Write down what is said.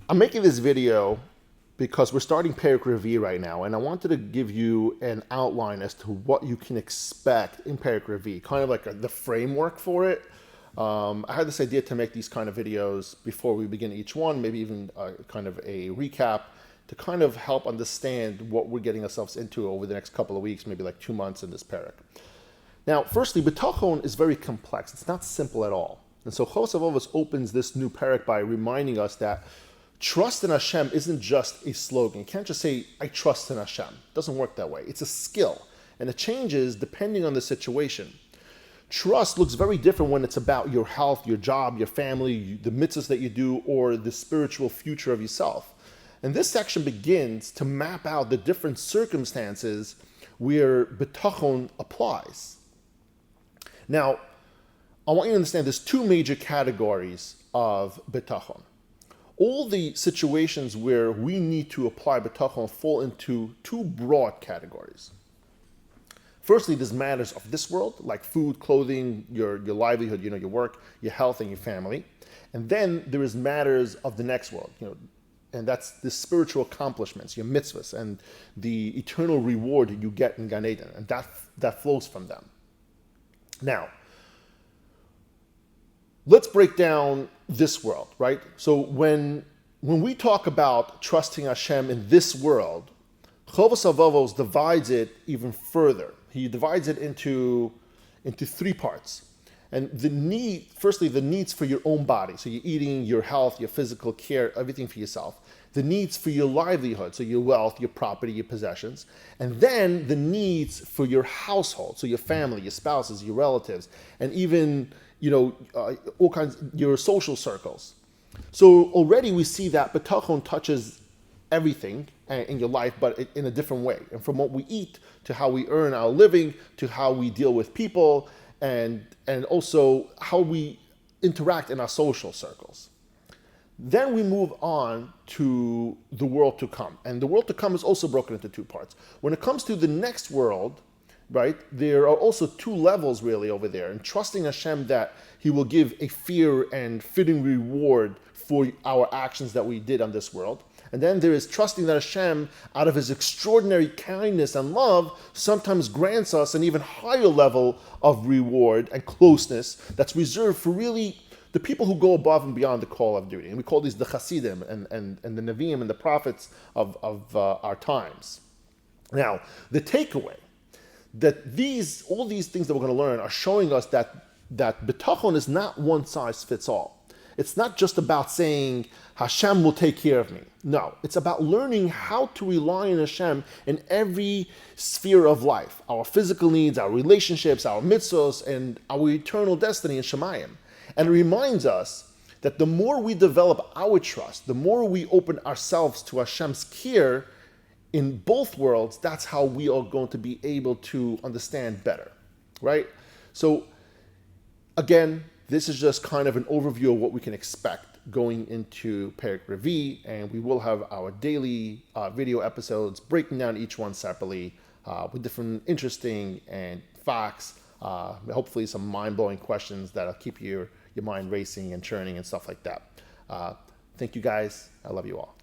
I'm making this video because we're starting Perek Revi right now, and I wanted to give you an outline as to what you can expect in Perek Revi, kind of like the framework for it. I had this idea to make these kind of videos before we begin each one, maybe even kind of a recap to kind of help understand what we're getting ourselves into over the next couple of weeks, maybe like 2 months in this Perek. Now, firstly, bitachon is very complex. It's not simple at all. And so Rav Av opens this new Perek by reminding us that trust in Hashem isn't just a slogan. You can't just say, I trust in Hashem. It doesn't work that way. It's a skill. And it changes depending on the situation. Trust looks very different when it's about your health, your job, your family, the mitzvahs that you do, or the spiritual future of yourself. And this section begins to map out the different circumstances where bitachon applies. Now, I want you to understand there's two major categories of bitachon. All the situations where we need to apply bitachon fall into two broad categories. Firstly, there's matters of this world, like food, clothing, your livelihood, your work, your health, and your family. And then there is matters of the next world, and that's the spiritual accomplishments, your mitzvahs, and the eternal reward you get in Gan Eden, and that flows from them. Now, let's break down this world, right? So when we talk about trusting Hashem in this world, Rav Av divides it even further. He divides it into three parts. And firstly, the needs for your own body. So you're eating, your health, your physical care, everything for yourself. The needs for your livelihood, so your wealth, your property, your possessions. And then the needs for your household, so your family, your spouses, your relatives, and even all kinds, your social circles. So already we see that bitachon touches everything in your life, but in a different way. And from what we eat to how we earn our living to how we deal with people and also how we interact in our social circles. Then we move on to the world to come. And the world to come is also broken into two parts. When it comes to the next world, right, there are also two levels really over there. And trusting Hashem that He will give a fair and fitting reward for our actions that we did on this world. And then there is trusting that Hashem, out of His extraordinary kindness and love, sometimes grants us an even higher level of reward and closeness that's reserved for really the people who go above and beyond the call of duty. And we call these the Hasidim and the Nevi'im and the prophets of our times. Now, the takeaway, that all these things that we're going to learn are showing us that bitachon is not one size fits all. It's not just about saying, Hashem will take care of me. No, it's about learning how to rely on Hashem in every sphere of life. Our physical needs, our relationships, our mitzvahs, and our eternal destiny in Shemayim. And it reminds us that the more we develop our trust, the more we open ourselves to Hashem's care in both worlds, that's how we are going to be able to understand better, right? So, again, this is just kind of an overview of what we can expect going into Perek Revi, and we will have our daily video episodes breaking down each one separately with different interesting and facts, hopefully some mind-blowing questions that'll keep your mind racing and churning and stuff like that. Thank you guys. I love you all.